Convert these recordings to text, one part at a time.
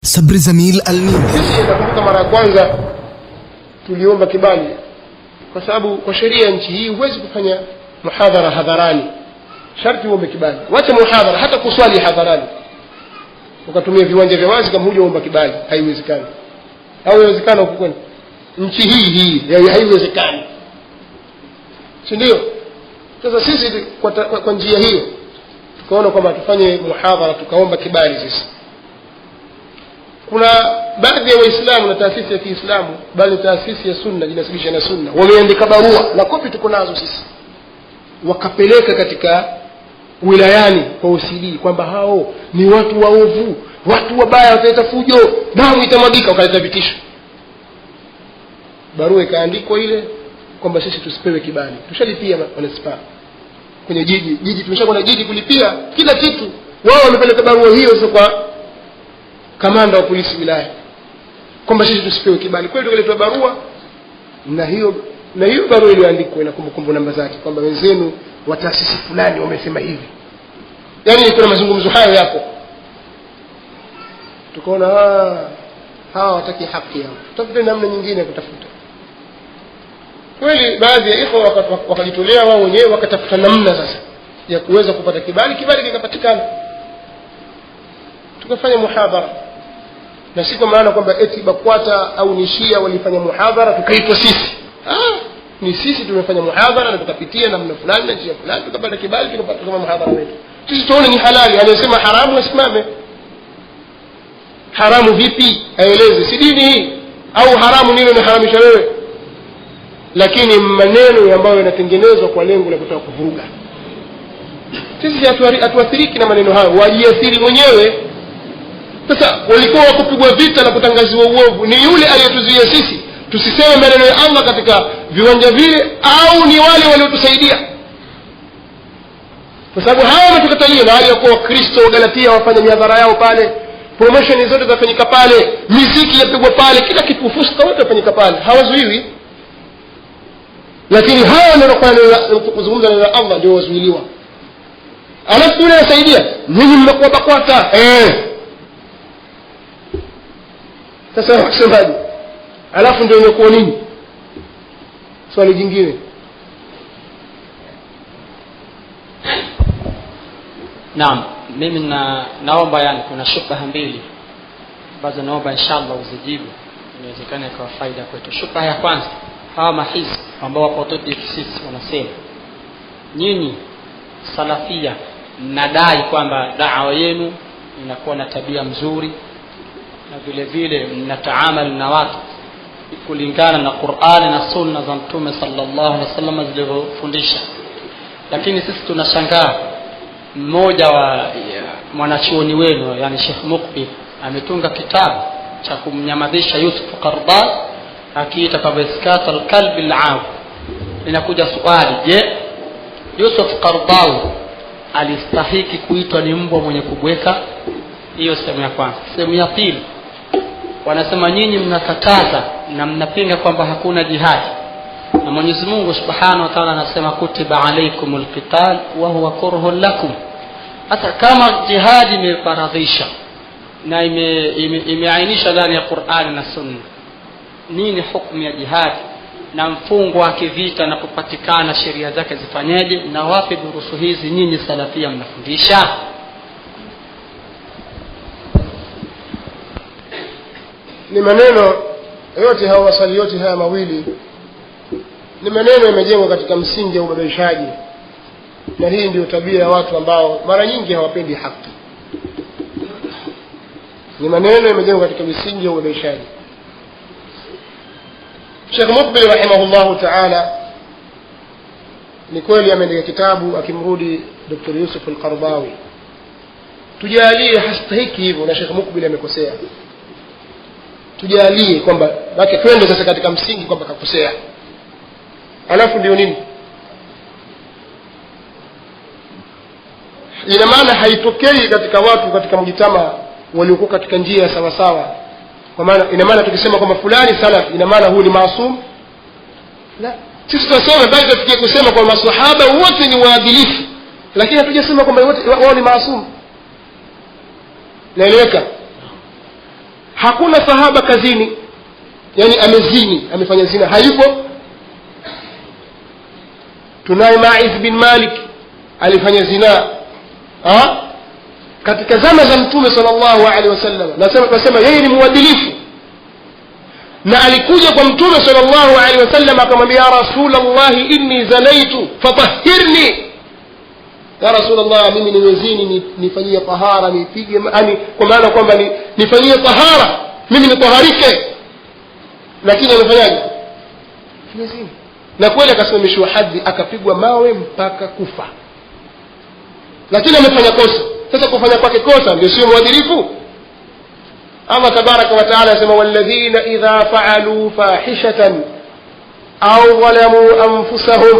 Sabri Zamil Al-Media. Sisi nakumbuka mara ya kwanza tuliomba kibali kwa sababu kwa sheria ya nchi hii huwezi kufanya muhadhara hadharani, sharti uombe kibali. Wacha muhadhara, hata kuswali hadharani ukatumia viwanja vya wazi kama huja omba kibali, haiwezekani. Au inawezekana huko kwenu nchi hii haiwezekani, si ndio? Sasa sisi kwa njia hiyo tukaona kwamba tufanye muhadhara, tukaomba kibali. Sisi kuna baadhi ya waislamu na taasisi ya Kiislamu, bali taasisi ya sunna jinasibisha na sunna, wameandika barua na kopi tuko nazo sisi, wakapeleka katika wilayani kwa OCD kwamba hao ni watu waovu, watu wabaya, wataleta fujo, damu itamwagika, wakaleta vitisho. Barua ikaandikwa ile kwamba sisi tusipewe kibali. Tushalipia manispaa kwenye jiji tumeshakwenda jiji kulipia kila kitu. Wao wamepeleka barua hiyo sasa kwa kamanda wa polisi wilaya kwamba sisi tusipewe kibali. Kweli tukaletwa barua, na hiyo barua iliyoandikwa ina kumbukumbu namba zake kwamba wenzenu wa taasisi fulani wamesema hivi. Yaani kuna mazungumzo hayo yapo. Tukaona hawa wataki haki yao, tutafute namna nyingine kutafuta. Kweli baadhi ya ikhwa wakajitolea wao wenyewe, wakatafuta namna sasa ya kuweza kupata kibali kikapatikana. Tukafanya muhadhara, na si kwa maana kwamba eti BAKWATA au ni Shia walifanya muhadhara tukaitwa sisi. Ni sisi tumefanya muhadhara na tukapitia namna fulani na njia fulani tukapata kibali, tukapata kama muhadhara wetu. Sisi tuone ni halali, anasema haramu asimame. Haramu vipi aeleze, si dini hii? Au haramu nini unaharamisha wewe? Lakini maneno ambayo yanatengenezwa kwa lengo la kutaka kuvuruga, sisi hatuathiriki na maneno hayo, wajiathiri mwenyewe. Sasa walikuwa wakupigwa vita na kutangaziwa uovu ni yule aliyetuzuia sisi tusiseme maneno ya Allah katika viwanja vile, au ni wale waliotusaidia? Kwa sababu hawa wametukatalia, na wale walikuwa Wakristo wa Galatia wafanya mihadhara yao pale, promotion zote zafanyika pale, muziki yapigwa pale, kila kitu, ufuska wote wafanyika pale, hawazuiwi. Lakini hawa ndio kuzungumza na Allah ndio wazuiliwa. Alafu yule anasaidia, nyinyi mnakuwa BAKWATA. Sasa wasemaje? Alafu ndio inakuwa nini? Swali jingine. Naam, mimi naomba, yani kuna shubha mbili ambazo naomba inshallah uzijibu, inawezekana kwa faida kwetu. Shubha ya kwanza, hawa mahizbi ambao wapo toti sisi wanasema nyinyi salafia mnadai kwamba da'wa yenu inakuwa na tabia mzuri na vile vile mnataamali na watu kulingana na Qur'ani na Sunna za Mtume sallallahu alaihi wasallam zilizofundisha. Lakini sisi tunashangaa, mmoja wa mwanachuoni wenu, yani Sheikh Muqbil, ametunga kitabu cha kumnyamadhisha Yusuf Qaradawi akiita kama iskat al-kalb al-aam. Linakuja swali, je, Yusuf Qaradawi alistahiki kuitwa ni mbwa mwenye kubweka? Hiyo sehemu ya kwanza. Sehemu ya pili, wanasema nyinyi mnakataza na mnapinga kwamba hakuna jihad, na Mwenyezi Mungu Subhanahu wa Ta'ala anasema kutiba alaykumul qital wa huwa kurhun lakum. Hata kama jihad imefaradhisha na imeainisha ndani ya Qur'ani na Sunna, nini hukumu ya jihad? Na mfungwa wa kivita na kupatikana sheria zake zifanyaje? Na wapi durusu hizi nyinyi salafia mnafundisha? Ni maneno yote hawa maswali yote haya mawili ni maneno yamejengwa katika msingi wa ubabaishaji, na hii ndio tabia ya watu ambao mara nyingi hawapendi haki. Ni maneno yamejengwa katika msingi wa ubabaishaji. Sheikh Muqbil rahimahullahu ta'ala ni kweli ameandika kitabu akimrudi Dr. Yusuf al-Qaradawi. Tujalie hastahiki hivyo na Sheikh Muqbil amekosea, tujalie kwamba baki twende sasa katika msingi kwamba kakosea. Alafu ndio nini? Ina maana haitokei katika watu katika mjitama waliokuwa katika njia sawa sawa. Kwa maana ina maana tukisema kwamba fulani salaf, ina maana huyu ni maasum? La, sisi tunasema bali tufikie kusema kwamba maswahaba wote ni waadilifu, lakini hatujasema kwamba wote wao ni maasum. Naeleweka? hakuna sahaba kazini yani amezini amefanya zina, hayupo. Tunaye Ma'iz bin Malik alifanya zina katika zama za Mtume sallallahu alaihi wasallam. Nasema yeye ni muadilifu, na alikuja kwa Mtume sallallahu alaihi wasallam akamwambia, ya Rasulullah inni zanaitu fatahhirni, ya Rasulullah mimi nimezini nifanyie tahara, nipige yani kwa maana kwamba nifanyie tahara, mimi nitaharike. Lakini amefanyaje? Nimezini. Na kweli akasimamishwa hadhi, akapigwa mawe mpaka kufa, lakini amefanya kosa. Sasa kufanya kwake kosa ndio sio mwadilifu? Allah tabaraka wa taala asema, walladhina idha fa'alu fahishatan aw zalamu anfusahum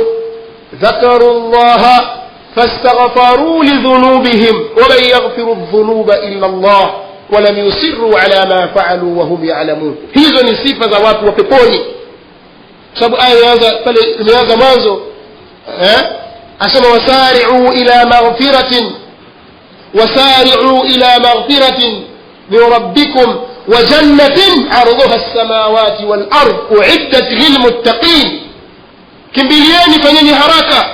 dhakaru Allah fastaghfaru lidhunubihim wa man yaghfiru adh-dhunuba illa Allah wa lam yusirru ala ma fa'alu wa hum ya'lamun. Hizo ni sifa za watu wa peponi. Sababu aya inaanza pale, imeanza mwanzo asema wasari'u ila maghfiratin min rabbikum wa jannatin 'arduha as-samawati wal ard u'iddat lil muttaqin. Kimbilieni, fanyeni haraka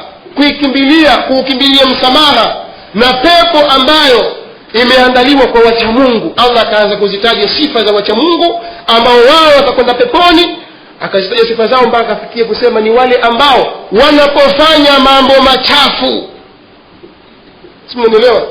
kuukimbilia msamaha na pepo ambayo imeandaliwa kwa wacha Mungu. Allah akaanza kuzitaja sifa za wacha Mungu ambao wao watakwenda peponi, akazitaja sifa zao mpaka afikie kusema ni wale ambao wanapofanya mambo machafu. Simuelewa?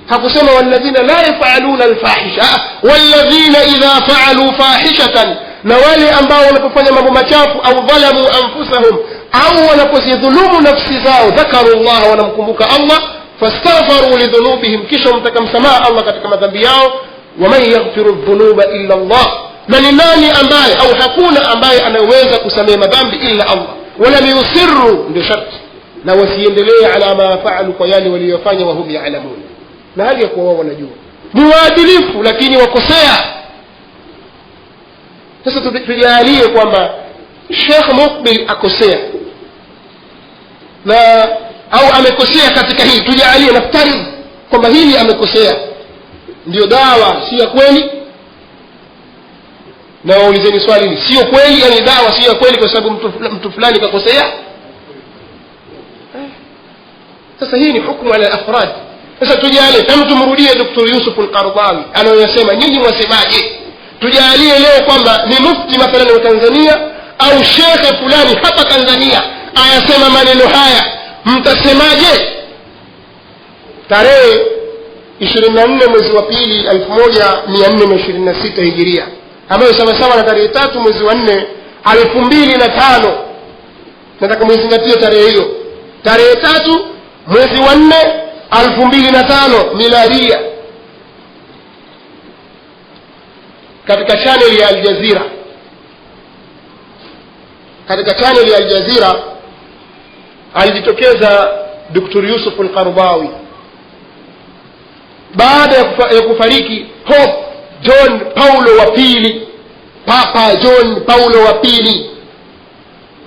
Hakusema walladhina la yaf'aluna alfahisha, walladhina idha fa'alu fahishatan, na wale ambao wanapofanya mambo machafu au dhalamu anfusahum, au wanapozidhulumu nafsi zao, dhakaru Allah, wanamkumbuka Allah, fastaghfaru lidhunubihim, kisha mtaka msamaha Allah katika madhambi yao. Wa man yaghfiru dhunuba illa Allah, na ni nani ambaye au hakuna ambaye anaweza kusamehe madhambi illa Allah. Wala yusirru, ndio sharti, na wasiendelee ala ma fa'alu, kwa yale waliyofanya, wa hum ya'lamun, na hali ya kuwa wao wanajua. Ni waadilifu lakini wakosea. Sasa tujalie kwamba Sheikh Muqbil akosea na au amekosea katika hii, tujalie naftari kwamba hili amekosea, ndio dawa si ya kweli. Na waulizeni swali hili, sio kweli, yani dawa si ya kweli kwa sababu mtu fulani kakosea? Sasa hii ni hukumu ala afrad. Sasa tujalie, kama tumrudie Dr. Yusuf al-Qaradawi anayosema, nyinyi mwasemaje? Tujalie leo kwamba ni mufti mathalan wa Tanzania au shekhe fulani hapa Tanzania ayasema maneno haya, mtasemaje? Tarehe 24 mwezi wa pili 1426 Hijiria, ambayo sawa na tarehe 3 mwezi wa 4 2005. Nataka muzingatie tarehe hiyo, tarehe 3 mwezi wa 4 2005 miladia, katika channel ya Al Jazeera. Katika channel ya Al Jazeera alijitokeza Dr. Yusuf al-Qaradawi baada ya kufariki Pope John Paulo wa pili, Papa John Paulo wa pili.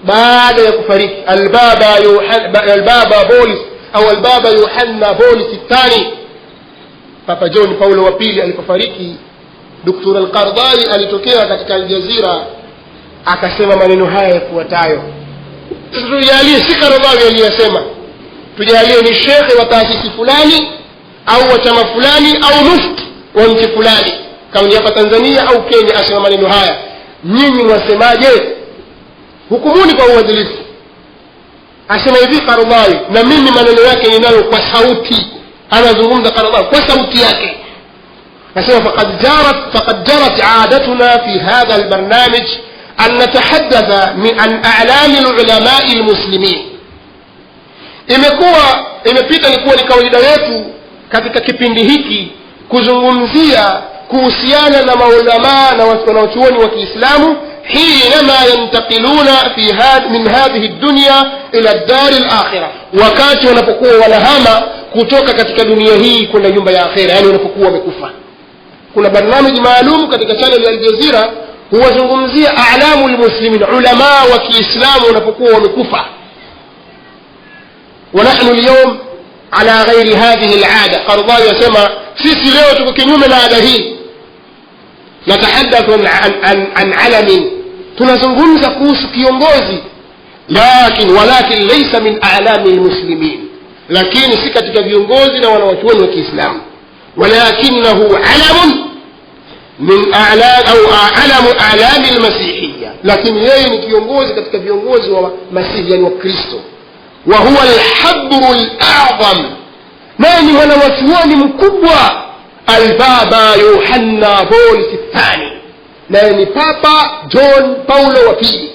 Baada ya kufariki al-Baba Bolis au al-Baba Yohanna Bolis الثاني, Papa John Paulo wa pili alipofariki, Dr. al-Qaradawi alitokea katika Al Jazeera akasema maneno haya yafuatayo. Sasa tujalie si Qaradawi aliyesema, tujalie ni shekhe wa taasisi fulani au wa chama fulani au mufti wa nchi fulani, kama ni hapa Tanzania au Kenya, asema maneno haya. Nyinyi mwasemaje? Hukumuni kwa uadilifu. Asema hivi Qaradawi, na mimi maneno yake ninayo kwa sauti, anazungumza Qaradawi kwa sauti yake. asema faqad jarat عادتنا في هذا البرنامج أن نتحدث عن أعلام العلماء المسلمين. imepita ilikuwa ni kawaida yetu katika kipindi hiki kuzungumzia kuhusiana na maulama na wanachuoni wa Kiislamu حينما ينتقلون من هذه الدنيا إلى الدار الآخرة, wakati wanapokuwa wanahama kutoka katika dunia hii kwenda nyumba ya akhera, yani wanapokuwa wamekufa. Kuna barnamiji maalum katika channel ya Al Jazeera huwazungumzia a'lamul muslimin, ulama wa Kiislamu wanapokuwa wamekufa. ونحن اليوم على غير هذه العادة. Qaradawi yasema sisi leo tuko kinyume na ada hii. natahaddathu an alamin, tunazungumza kuhusu kiongozi, walakin laysa min a'lami almuslimin, lakini si katika viongozi na wanawachuoni wa Kiislamu, walakinahu alamun min a'lam au a'lamu a'lami almasihiyya, lakini yeye ni kiongozi katika viongozi wa Masihi, yani wa Kristo. Wa huwa alhabru al'azam, naye ni mwanawachuoni mkubwa, albaba Yohanna Paul الثاني, naye ni Papa John Paulo wa pili.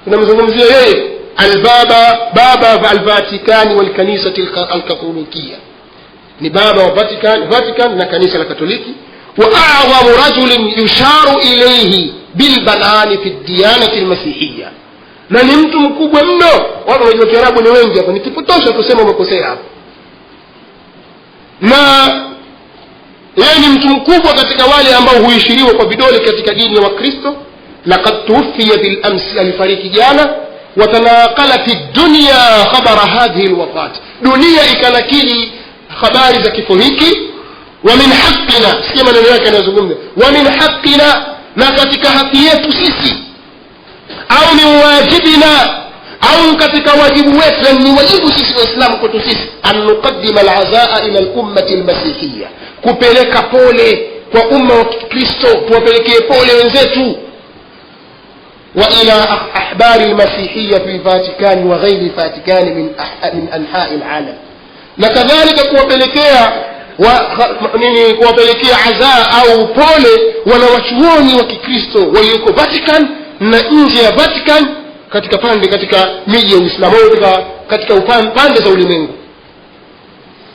tunamzungumzia yeye baba al-Vatican wal kanisa al-Katolikia, ni baba wa Vatican na kanisa la Katoliki. wa a'zamu rajulin yusharu ilayhi bil banani fi diyanati al-masihiyya, na ni mtu mkubwa mno. Watu wanajua Kiarabu ni wengi hapo, nikipotosha tuseme umekosea hapo. Na yeye ni mtu mkubwa katika wale ambao huishiriwa kwa vidole katika dini ya Wakristo. laqad tuwfiya bil amsi, alifariki jana. watanaqala fi dunya khabara hadhihi alwafat, dunia ikanakili habari za kifo hiki. wa min haqqina, sikia maneno yake anazungumza, wa min haqqina, na katika haki yetu sisi, au min wajibina, au katika wajibu wetu, ni wajibu sisi waislamu kwetu sisi, an nuqaddima al'azaa ila al-ummati al-masihiyya, kupeleka pole kwa umma wa Kristo, tuwapelekee pole wenzetu. wa ila ahbari al-masihiyya fi Vatican wa ghairi Vatican min anha'i al-alam, na kadhalika kuwapelekea azaa au pole wanawachuoni wa Kikristo walioko Vatican na nje ya Vatican, katika miji ya Uislamu, katika pande za ulimwengu.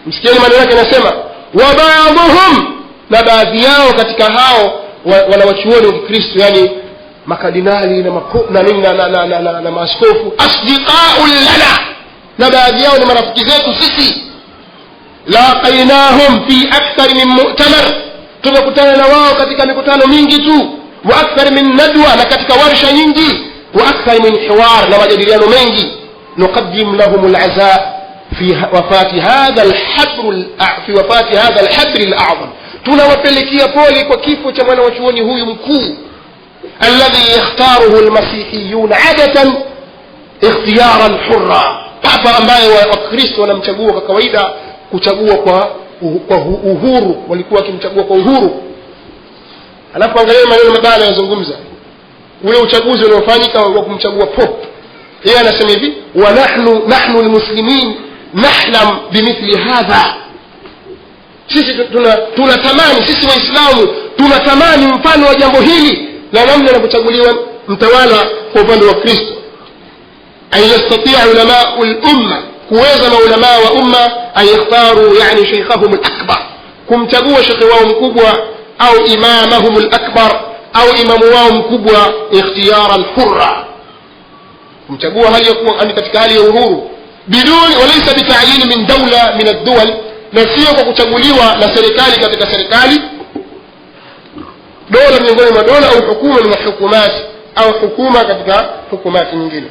Msikieni maneno yake, anasema wa ba'dhum, na baadhi yao katika hao wanawachuoni wa Kikristo, yani makardinali na maaskofu, asdiqa'un lana, na baadhi yao ni marafiki zetu sisi. laqainahum fi akthar min mu'tamar, tumekutana na wao katika mikutano mingi tu. wa akthar min nadwa, na katika warsha nyingi. wa akthar min hiwar, na majadiliano mengi. nuqaddim lahum al'azaa fi wafati hadha al-habr al-a'zam, tunawapelekea pole kwa kifo cha mwanachuoni huyu mkuu, alladhi yakhtaruhu al-masihiyun 'adatan ikhtiyaran hurra, papa ambaye Wakristo wanamchagua kwa kawaida, kuchagua kwa uhuru, walikuwa wakimchagua kwa uhuru. Alafu angalia maneno mabaya yanazungumza, ule uchaguzi uliofanyika wa kumchagua pope. Yeye anasema hivi, wa nahnu almuslimin nahlam bimithli hadha, sisi tunatamani, sisi waislamu tunatamani mfano wa jambo hili la namna ya kuchaguliwa mtawala kwa upande wa Kristo. an yastati'a ulama'u al-umma, kuweza maulama wa umma, an yakhtaru yani shaykhahum al-akbar, kumchagua shekhi wao mkubwa, au imamahum al-akbar, au imamu wao mkubwa, ikhtiyaran hurra, kumchagua hali ya kuwa katika hali ya uhuru, biduni walaysa bita'yin min dawla min ad-duwal, na sio kwa kuchaguliwa na serikali katika serikali, dola miongoni mwa dola, au hukuma min hukumati, au hukuma katika hukumati nyingine.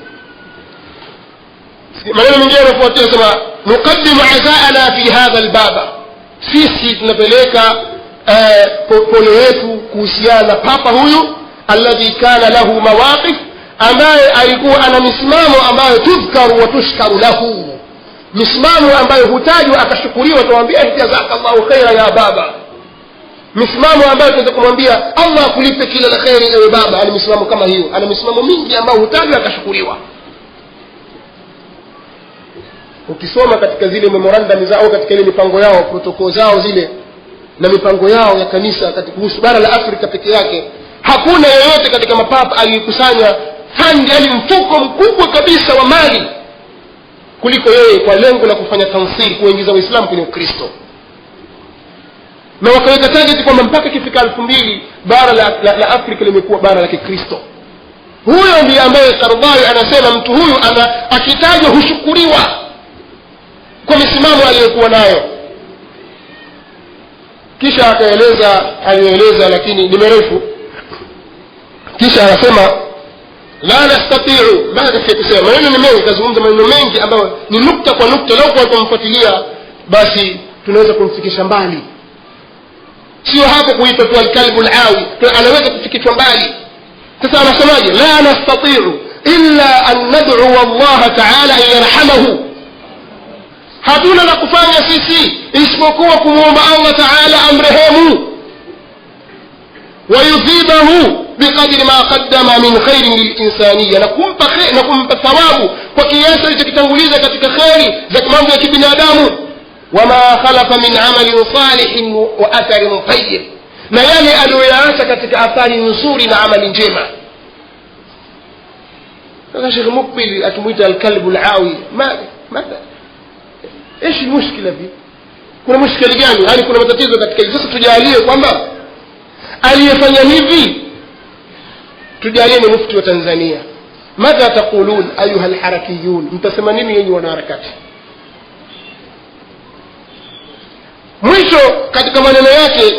maneno mengine yanafuatia, sema nuqaddimu azaana fi hadha albaba, sisi tunapeleka pole yetu kuhusiana na papa huyu, alladhi kana lahu mawaqif, ambaye alikuwa ana misimamo ambayo tudhkaru wa tushkaru lahu, misimamo ambayo hutajwa akashukuriwa, tuambia jazakallahu khaira ya baba, misimamo ambayo tunaweza kumwambia Allah akulipe kila la khairi ewe baba. Ana misimamo kama hiyo, ana misimamo mingi ambayo hutajwa akashukuriwa. Ukisoma katika zile memorandum zao, katika ile mipango yao, protokoli zao zile na mipango yao ya kanisa katika kuhusu bara la Afrika peke yake, hakuna yeyote katika mapapa aliyekusanya fund, yani mfuko mkubwa kabisa wa mali kuliko yeye, kwa lengo la kufanya tansiri, kuingiza Uislamu kwenye Ukristo. Na wakaweka target kwamba mpaka kifika 2000 bara la Afrika limekuwa bara la Kikristo. Huyo ndiye ambaye Karzai anasema mtu huyu akitajwa hushukuriwa kwa misimamo aliyokuwa nayo. Kisha alieleza lakini ni mrefu. Kisha anasema la nastati'u, baada ya kusema maneno ni mengi, kazungumza maneno mengi ambayo ni nukta kwa nukta, lao kwa kumfuatilia basi tunaweza kumfikisha mbali. sio hapo kuitwa tu al-kalbu al-awi, anaweza kufikishwa mbali. Sasa anasemaje? La nastati'u illa an nad'u Allah ta'ala an yarhamahu, hatuna la kufanya sisi isipokuwa kumwomba Allah ta'ala amrehemu, wayuthibahu biqadri ma qaddama min khairin lilinsaniya, na kumpa thawabu kwa kiasi alichokitanguliza katika khairi za mambo ya kibinadamu. Wama khalafa min amalin salihin wa atharin tayyib, na yale aliyoyaacha katika athari nzuri na amali njema. Sasa Sheikh Mukbil akimuita al-kalbu al-awi, mada ايش المشكله فيه؟ kuna mushkili gani? Hali kuna matatizo katika hizo. Sasa tujalie kwamba aliyefanya hivi, tujalie ni mufti wa Tanzania. Madha taqulun ayuha alharakiyun, mtasema nini yenyi wanaharakati? Mwisho katika maneno yake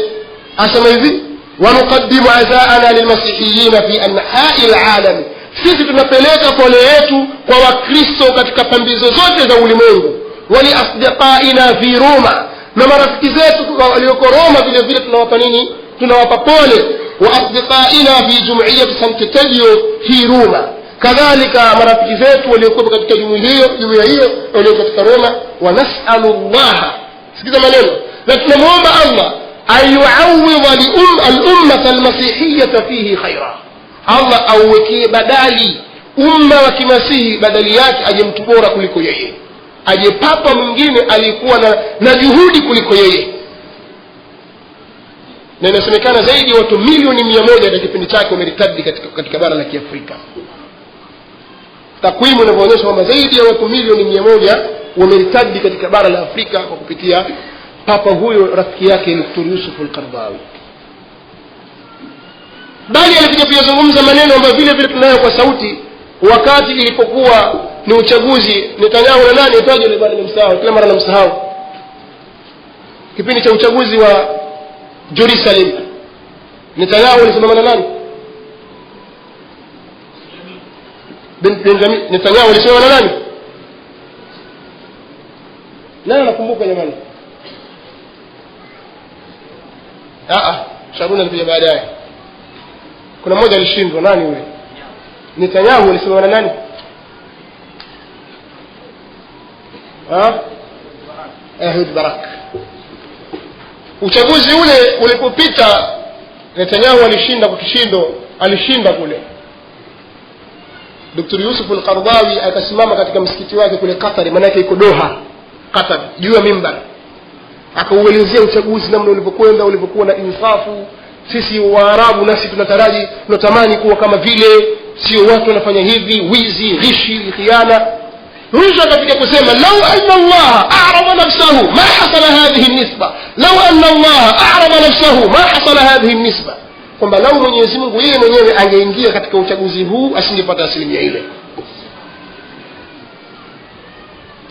asema hivi: wa nuqaddimu azaana lilmasihiyin fi anha'i alalam, sisi tunapeleka pole yetu kwa wakristo katika pembe zote za ulimwengu. Wali asdiqaina fi Roma, na marafiki zetu walioko Roma vile vile tunawapa nini? Tunawapa pole. Wa asdiqaina fi jumuiyyati Sant'Egidio fi Roma, kadhalika marafiki zetu walioko katika jumuiya hiyo walioko katika Roma. Wa nas'alu Allah, sikiza maneno, na tunamuomba Allah ayuawidha al-ummah al-masihiyyah fihi khaira, Allah auwekee badali umma wa kimasihi, badali yake aje mtu bora kuliko yeye, aje papa mwingine alikuwa na juhudi kuliko yeye. Na inasemekana zaidi ya watu milioni 100 katika kipindi chake wameritadi katika bara la Kiafrika. Takwimu inaonyesha kwamba zaidi ya watu milioni 100 wameritadi katika bara la Afrika kwa kupitia papa huyo rafiki yake Dr. Yusuf al-Qaradawi. Bali alikuja kuyazungumza maneno ambayo vile vile tunayo kwa sauti wakati ilipokuwa ni uchaguzi. Netanyahu na nani etaje ile bado nimsahau, kila mara namsahau, kipindi cha uchaguzi wa Jerusalem, Netanyahu alisimama na nani? Benjamin Netanyahu alisimama na nani? Nani nakumbuka jamani? Sharuna alikuja baadaye. Kuna mmoja alishindwa, nani yule? Netanyahu alisimama na nani? Ehud Barak. Uchaguzi ule ulipopita, Netanyahu alishinda kwa kishindo, alishinda kule. Dr. Yusuf al-Qaradawi akasimama katika msikiti wake kule Qatar, maana yake iko Doha, Qatar, juu ya mimbar, akauelezea uchaguzi namna ulivyokwenda, ulivyokuwa na insafu. Sisi Waarabu nasi tunatamani kuwa kama vile, sio watu wanafanya hivi, wizi, ghishi, khiana. Mwisho akafika kusema law anna Allah a'rada nafsahu ma hasala hadhihi an-nisba, law anna Allah a'rada nafsahu ma hasala hadhihi an-nisba, kwamba lau Mwenyezi Mungu yeye mwenyewe angeingia katika uchaguzi huu asingepata asilimia ile.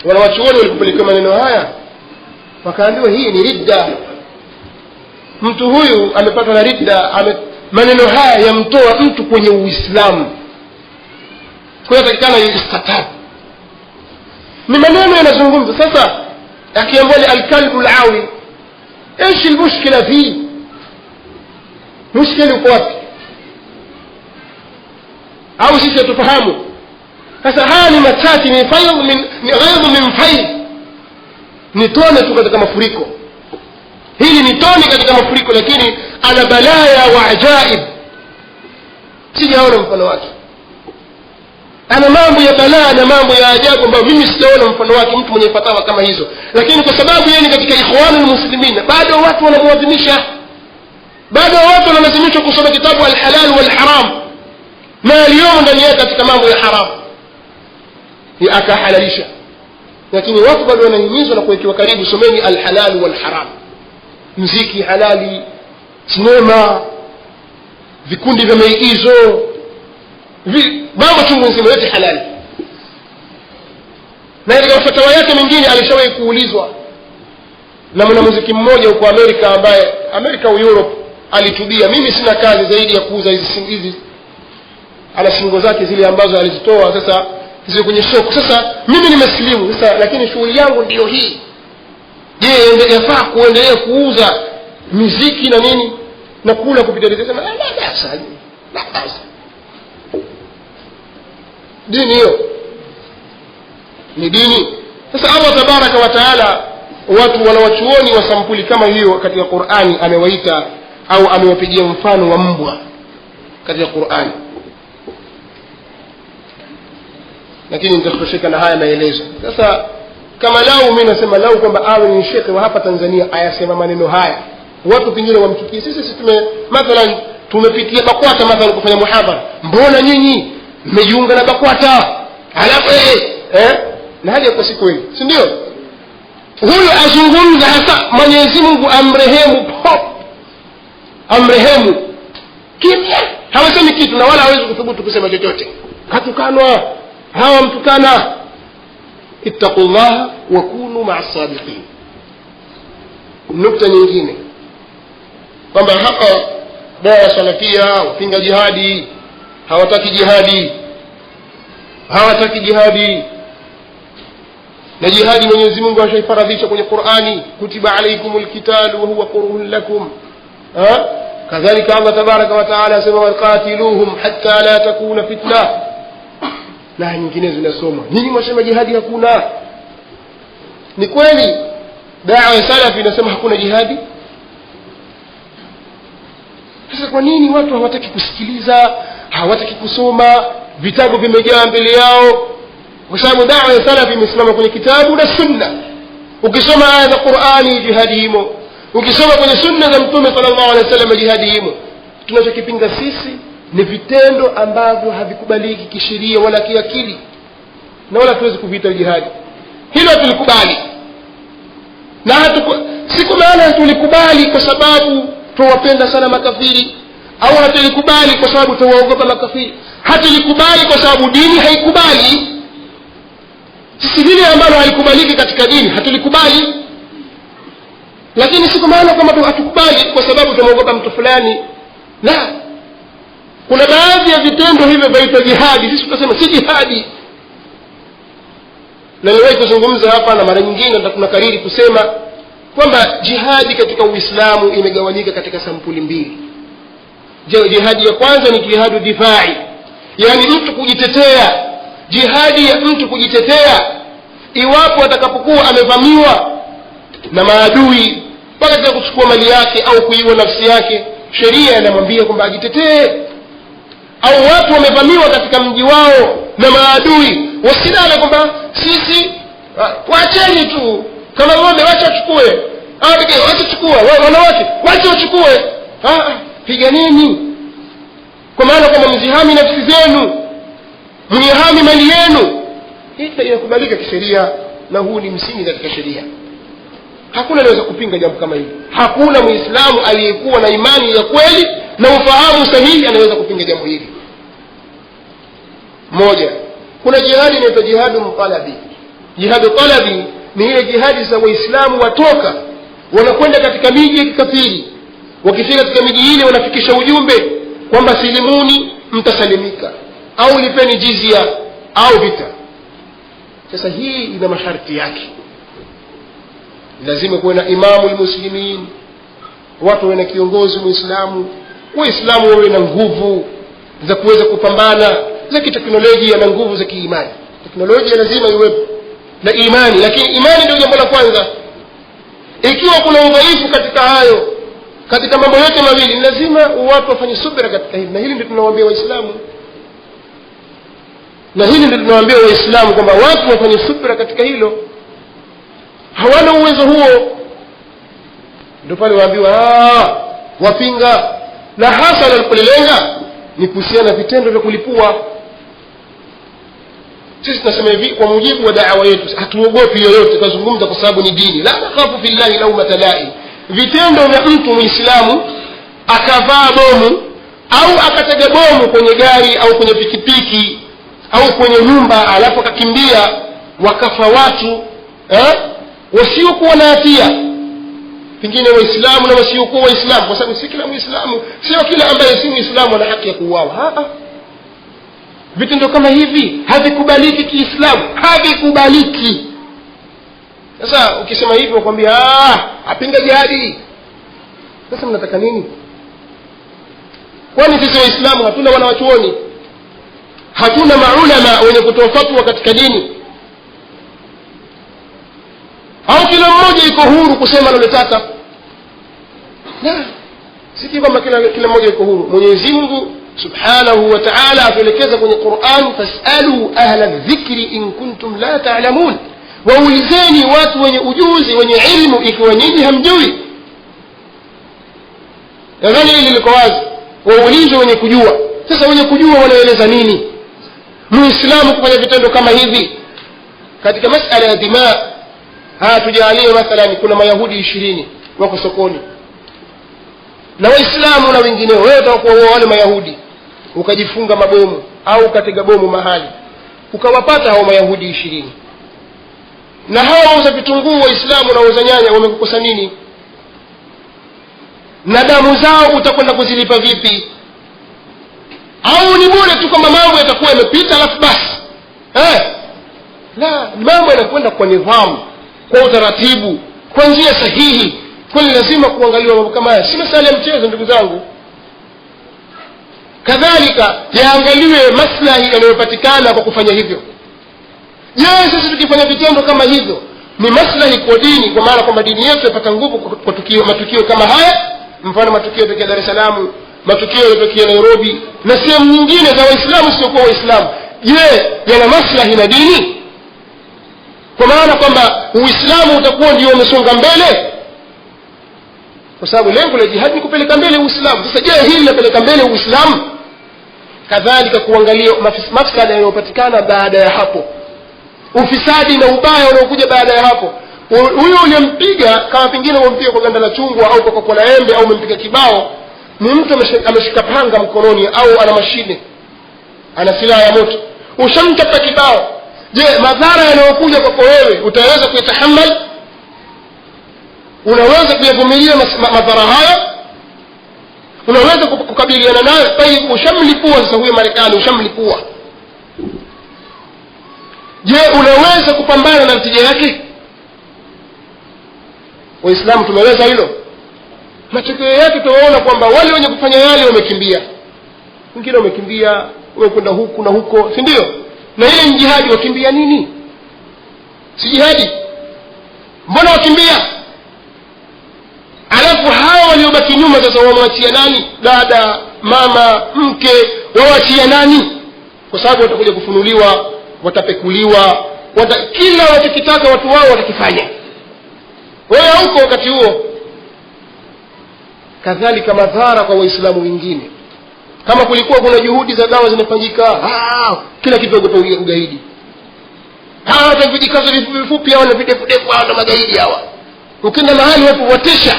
Wanawachuoni walipopeleka maneno haya wakaambiwa hii ni ridda, mtu huyu amepata na ridda, maneno haya yamtoa mtu kwenye Uislamu, kwa hiyo takikana istatab. Ni maneno yanazungumza. Sasa akiambiwa al-kalbu al-awi, ايش المشكله فيه؟ مشكله uko wapi? au sisi tufahamu? Sasa haya ni matati, ni faidh min faidh, ni tone tu katika mafuriko. Hili ni tone katika mafuriko, lakini ana balaya wa ajaib, sijaona mfano wake. Ana mambo ya balaa na mambo ya ajabu ambayo mimi sijaona mfano wake, mtu mwenye fatawa kama hizo. Lakini kwa sababu yeye ni katika ikhwanul muslimin, bado watu wanamuadhimisha, bado watu wanalazimishwa kusoma kitabu al-halal wal-haram, na aliyomo ndani yake katika mambo ya haramu ni akahalalisha. Lakini watu bado wanahimizwa na kuwekewa karibu, someni al-halal wal-haram, muziki halali, sinema, vikundi vya maigizo, mambo chungu nzima yote halali. Na katika fatawa yake mingine alishawahi kuulizwa na mwanamuziki mmoja huko Amerika, ambaye Amerika au Europe, alitubia, mimi sina kazi zaidi ya kuuza hizi ala singo zake zile ambazo alizitoa, sasa zile kwenye soko. Sasa mimi nimesilimu sasa, lakini shughuli yangu ndio hii. Je, yafaa kuendelea kuuza muziki na nini na kula kupitiliza, sema la basa. Dini hiyo ni dini? Sasa Allah tabaraka wa taala watu wanawachuoni wa sampuli kama hiyo katika Qur'ani amewaita au amewapigia mfano wa mbwa katika Qur'ani. Lakini nitatosheka na haya maelezo. Sasa kama lau mimi nasema lau kwamba awe ni shekhi wa hapa Tanzania ayasema maneno haya, watu pengine wamchukie. Sisi mathalan tumepitia BAKWATA mathalan kufanya muhadhara, mbona nyinyi mmejiunga na BAKWATA alafu na hali yako si kweli, si ndio? Huyo azungumza hasa Mwenyezi Mungu amrehemu kimya, hawasemi kitu na wala hawezi kuthubutu kusema chochote. Hatukanwa hawa mtukana. Ittaqullaha wa kunu ma'as sadiqin. Nukta nyingine kwamba hapa dawa salafia wapinga jihadi, hawataki jihadi na jihadi Mwenyezi Mungu ashaifaradhisha kwenye Qur'ani, kutiba alaykumul qitalu wa huwa kurhun lakum. Kadhalika Allah tabaraka wa taala asema waqatiluhum hatta la takuna fitna, na nyingine zinasoma nini mwasema jihadi hakuna. Ni kweli dawa ya salafi inasema hakuna jihadi. Sasa kwa nini watu hawataki kusikiliza, hawataki kusoma? Vitabu vimejaa mbele yao, kwa sababu dawa ya salafi imesimama kwenye kitabu na sunna. Ukisoma aya za Qur'ani jihadi himo, ukisoma kwenye sunna za Mtume sallallahu alaihi wasallam jihadi himo. Tunachokipinga sisi ni vitendo ambavyo havikubaliki kisheria wala kiakili, na wala tuwezi kuviita jihadi. Hilo tulikubali, na siku maana tulikubali kwa sababu tuwapenda sana makafiri, au hatulikubali kwa sababu tuwaogopa makafiri. Hatulikubali kwa sababu dini haikubali. Sisi lile ambalo halikubaliki katika dini hatulikubali. Lakini siku maana kama hatukubali kwa sababu tunaogopa mtu fulani, la. Kuna baadhi ya vitendo hivyo vinaitwa jihadi, sisi tunasema si jihadi. Na niwahi kuzungumza hapa na mara nyingine na tunakariri kusema kwamba jihadi katika Uislamu imegawanyika katika sampuli mbili. Jihadi ya kwanza ni jihadu difai, yani mtu kujitetea. Jihadi ya mtu kujitetea iwapo atakapokuwa amevamiwa na maadui mpaka kuchukua mali yake au kuiua nafsi yake, sheria inamwambia kwamba ajitetee. Au watu wamevamiwa katika mji wao na maadui, wasilale kwamba sisi waacheni tu kama ng'ombe, wacha wachukue, wacha chukua wanawake, wacha wachukue. Piganeni, kwa maana kwamba mzihami nafsi zenu, mnihami mali yenu. Hii inakubalika kisheria, na huu ni msingi katika sheria. Hakuna anaweza kupinga jambo kama hili. Hakuna Muislamu aliyekuwa na imani ya kweli na ufahamu sahihi anaweza kupinga jambo hili. Moja, kuna jihadi inaitwa jihadu mtalabi. Jihadu talabi ni ile jihadi za Waislamu watoka wanakwenda katika miji ya kikafiri. Wakifika katika miji ile wanafikisha ujumbe kwamba silimuni mtasalimika, au lipeni jizya au vita. Sasa hii ina masharti yake. Lazima kuwe na imamu almuslimin, watu wawe na kiongozi Muislamu, Waislamu wawe na nguvu za kuweza kupambana, za kiteknolojia na nguvu za kiimani. Teknolojia lazima iwepo na imani, lakini imani ndio jambo la kwanza. Ikiwa kuna udhaifu katika hayo, katika mambo yote mawili, lazima watu wafanye subira katika hili. Na hili ndio tunawaambia Waislamu, kwamba watu wafanye subira katika hilo. Hawana uwezo huo, ndio pale waambiwa wapinga. Na hasa walipolenga ni kuhusiana na vitendo vya kulipua. Sisi tunasema hivi kwa mujibu wa da'wa yetu, hatuogopi yoyote, tunazungumza kwa sababu ni dini. La takhafu fillahi lawmata la'i. Vitendo vya mtu Muislamu akavaa bomu au akatega bomu kwenye gari au kwenye pikipiki au kwenye nyumba, alafu akakimbia wakafa watu wasiokuwa na hatia, pengine Waislamu na wasiokuwa Waislamu, kwa sababu si kila Muislamu, sio kila ambaye si Muislamu ana haki ya kuuawa. Vitendo kama hivi havikubaliki Kiislamu, havikubaliki. Sasa ukisema hivyo kwambia apinga jihadi, Sasa mnataka nini? Kwani sisi Waislamu hatuna wanawachuoni? Hatuna maulama wenye kutoa fatwa katika dini? Au kila mmoja iko huru kusema analotaka? La, si kwamba kila mmoja iko huru. Mwenyezi Mungu subhanahu wa ta'ala atuelekeza kwenye Qur'an, fasalu ahla dhikri in kuntum la ta'lamun, waulizeni watu wenye ujuzi wenye ilmu ikiwa nyinyi hamjui. Nadhani hili liko wazi, waulizwe wenye kujua. Sasa wenye kujua wanaeleza nini? Muislamu kufanya vitendo kama hivi katika masala ya dimaa. Tujalie mathalan kuna Mayahudi 20 wako sokoni na Waislamu na wengineo, wewe utakuwa wale Mayahudi ukajifunga mabomu au ukatega bomu mahali ukawapata hao Mayahudi 20, na hao wauza vitunguu Waislamu na wauza nyanya wamekukosa nini? Na damu zao utakwenda kuzilipa vipi? Au ni bure tu kama mambo yatakuwa yamepita alafu basi? La, mambo yanakwenda kwa nidhamu, kwa utaratibu, kwa njia sahihi. Kwani lazima kuangaliwa mambo kama haya, si masala ya mchezo ndugu zangu. Kadhalika yaangaliwe maslahi yanayopatikana kwa kufanya hivyo. Je, sisi tukifanya vitendo kama hivyo ni maslahi kwa dini, kwa maana kwamba dini yetu yapata nguvu kwa matukio kama haya? Mfano matukio yatokea Dar es Salaam, matukio yatokea Nairobi na sehemu nyingine za Waislamu sio kwa Waislamu. Je, yana maslahi na dini? Kwa maana kwamba Uislamu utakuwa ndio umesonga mbele, kwa sababu lengo la jihad ni kupeleka mbele Uislamu. Sasa je, hili linapeleka mbele Uislamu? Kadhalika kuangalia mafsada yanayopatikana baada ya hapo, ufisadi na ubaya unaokuja baada ya hapo. Huyo uliyempiga, kama pengine umempiga kwa ganda la chungwa au kwa kola embe au umempiga kibao, ni mtu ameshika panga mkononi au ana mashine, ana silaha ya moto, ushamchapa kibao. Je, madhara yanayokuja kwako wewe utaweza kuyatahammali? Unaweza kuyavumilia madhara haya? Unaweza kukabiliana nayo? Tayeb, ushamlipua sasa huyo Marekani, ushamlipua. Je, unaweza kupambana na natija yake? Waislamu tumeweza hilo? Matokeo yake tunaona kwamba wale wenye kufanya yale wamekimbia, wengine wamekimbia wamekwenda huku na huko, si ndio? Na ile jihadi wakimbia nini? Si jihadi? Mbona wakimbia? Alafu hao waliobaki nyuma sasa wamwachia nani? Dada, mama, mke, wawachia nani? Kwa sababu watakuja kufunuliwa, watapekuliwa, kila wanachokitaka watu wao watakifanya. Wewe huko wakati huo. Kadhalika madhara kwa Waislamu wengine. Kama kulikuwa kuna juhudi za dawa zinafanyika, kila kitu kingepa ugaidi. Watavijikaza vifupi hao na videfu hao na magaidi hawa. Ukienda mahali watu watesha,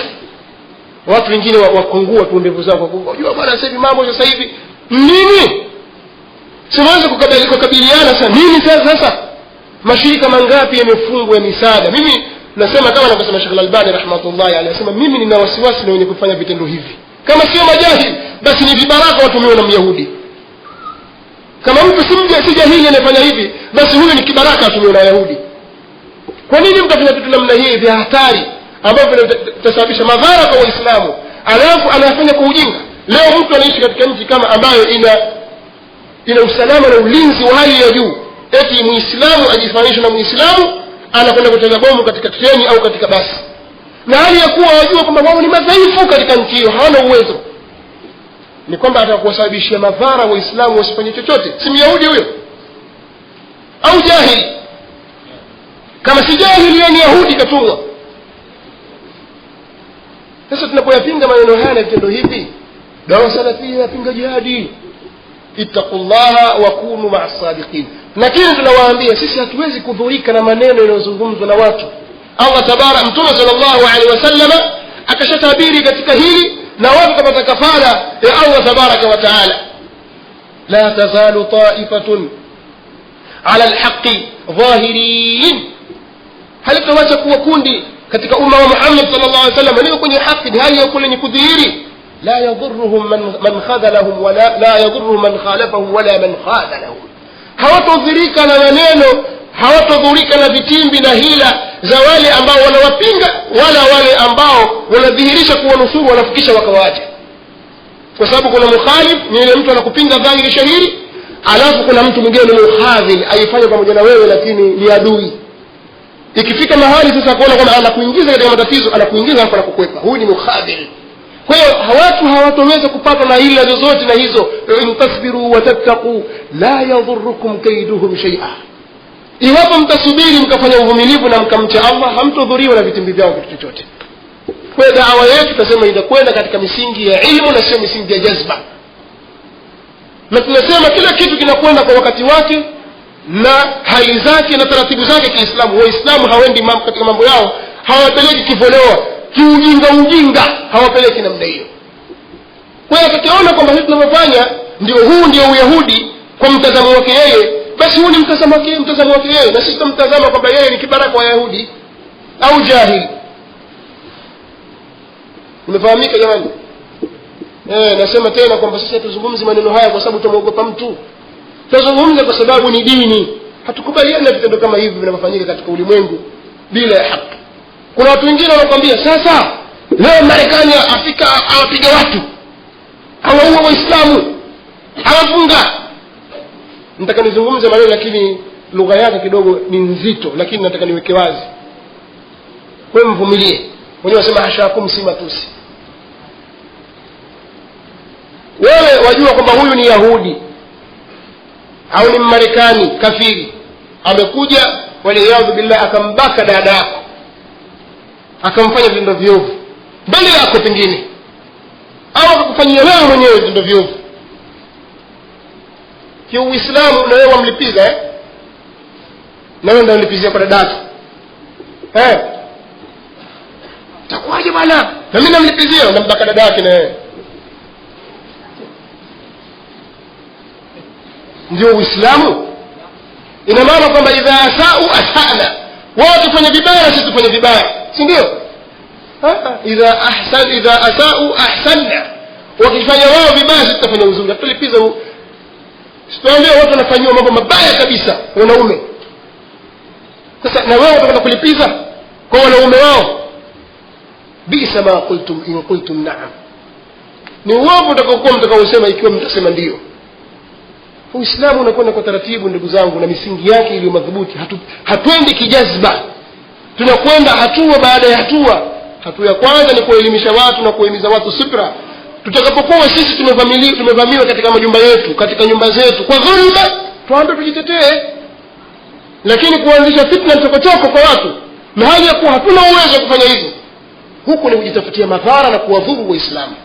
watu wengine wakungua tu ndevu zao kwa kungua. Unajua bwana sasa hivi mambo sasa hivi nini? Siwezi kukabiliana sasa nini sasa? Mashirika mangapi yamefungwa ya misaada? Mimi nasema kama anavyosema Sheikh Al-Albani rahmatullahi alayhi, anasema mimi nina wasiwasi na wenye kufanya vitendo hivi. Kama sio majahili basi ni vibaraka watumiwa na Myahudi. Kama mtu si jahili anafanya hivi, basi huyo ni kibaraka atumiwa na Yahudi. Kwa nini mtafanya vitu namna hii vya hatari ambavyo vitasababisha madhara kwa Waislamu, alafu anafanya kwa ujinga? Leo mtu anaishi katika nchi kama ambayo ina usalama na ulinzi wa hali ya juu, eti Muislamu ajifanisha na Muislamu anakwenda kutega bomu katika treni au katika basi, na hali ya kuwa wajua kwamba wao ni madhaifu katika nchi hiyo, hawana uwezo. Ni kwamba atakuwasababishia madhara Waislamu wasifanye chochote. Si Myahudi huyo au jahili? Kama si jahili ni Yahudi katumwa. Sasa tunapoyapinga maneno haya na vitendo hivi, dawa salafia yapinga jihadi, ittaqullaha wa kunu ma'as sadiqin. Lakini tunawaambia sisi hatuwezi kudhurika na maneno yanayozungumzwa na watu. Allah tabara, Mtume sallallahu alaihi wasallam akashatabiri katika hili, na watu kapata kafara ya Allah tabaraka wa taala. La tazalu ta'ifatun ala alhaqi dhahirin, halitawacha kuwa kundi katika umma wa Muhammad sallallahu alaihi wasallam ni kwenye haki, ni hali ya kule ni kudhihiri. La yadhurruhum man khadalahum wala la yadhurruhum man khalafahum wala man khadalahum. Hawatadhurika na maneno, hawatadhurika na vitimbi na hila za wale ambao wanawapinga wala wale ambao wanadhihirisha kuwanusuru wanafikisha wakawaacha. Kwa sababu kuna mukhalif ni yule mtu anakupinga dhahiri shahiri, alafu kuna mtu mwingine ni muhadhil aifanye pamoja na wewe lakini ni adui. Ikifika mahali sasa kuona kwamba anakuingiza katika matatizo, anakuingiza hapo na kukwepa, huyu ni muhadhil. Kwa hiyo watu hawatoweza kupata na ila zozote na hizo. In tasbiru wa tattaqu la yadhurrukum kaiduhum shay'a, iwapo mtasubiri mkafanya uvumilivu na mkamcha Allah hamtodhuriwa na vitimbi vyao kitu chochote. Kwa da'wa yetu tunasema inakwenda katika misingi ya ilmu na sio misingi ya jazba, na tunasema kila kitu kinakwenda kwa wakati wake na hali zake na taratibu zake Kiislamu. Waislamu hawendi katika mambo yao, hawapeleki kivolewa kiujinga, hawapeleki namna hiyo. Kwa hiyo tukiona kwamba hivi tunavyofanya ndio Uyahudi kwa mtazamo wake yeye, basi huu ni mtazamo wake yeye, na sisi tunamtazama kwamba yeye ni kibaraka wa Yahudi au jahili. Umefahamika jamani? Nasema tena kwamba sisi hatuzungumzi maneno haya kwa sababu tunaogopa mtu. Tunazungumza kwa sababu ni dini. Hatukubaliani na vitendo kama hivi vinavyofanyika katika ulimwengu bila ya haki. Kuna watu wengine wanakuambia sasa leo Marekani Afrika awapiga watu, hawaua Waislamu, hawafunga. Nataka nizungumze maneno lakini lugha yake kidogo ni nzito, lakini nataka niweke wazi. Kwa hiyo mvumilie. Wenyewe wasema hashakum si matusi. Wewe wajua kwamba huyu ni Yahudi au ni Marekani kafiri, amekuja waliyadhu billah akambaka dada yako, akamfanya vitendo viovu mbele yako pengine, au akakufanyia wewe mwenyewe vitendo viovu. Uislamu na wewe wamlipiza na wewe ndio unalipizia kwa dadako. Takwaje bwana? Na mimi namlipizia na mbaka dada yake na wewe. Ndio Uislamu. Ina maana kwamba idha asau asana, wao tufanye vibaya sisi tufanye vibaya, si ndio? Idha asau ahsanna, wakifanya wao vibaya sisi tutafanya uzuri. Tulipiza. Sitaambia watu wanafanywa mambo mabaya kabisa wanaume. Sasa na wewe unataka kulipiza kwa wanaume wao? Bisa ma qultum in qultum na'am. Ni uongo mtakaosema ikiwa mtasema ndio. Uislamu unakwenda kwa taratibu ndugu zangu, na misingi yake iliyo madhubuti. Hatuendi kijazba, tunakwenda hatua baada ya hatua. Hatua ya kwanza ni kuelimisha watu na kuhimiza watu subra. Tutakapokuwa sisi tumevamiwa katika majumba yetu, katika nyumba zetu kwa dhulma, tuanze tujitetee. Lakini kuanzisha fitna mchokochoko kwa watu na hali ya kuwa hatuna uwezo wa kufanya hivyo, huko ni kujitafutia madhara na kuwadhuru Waislamu.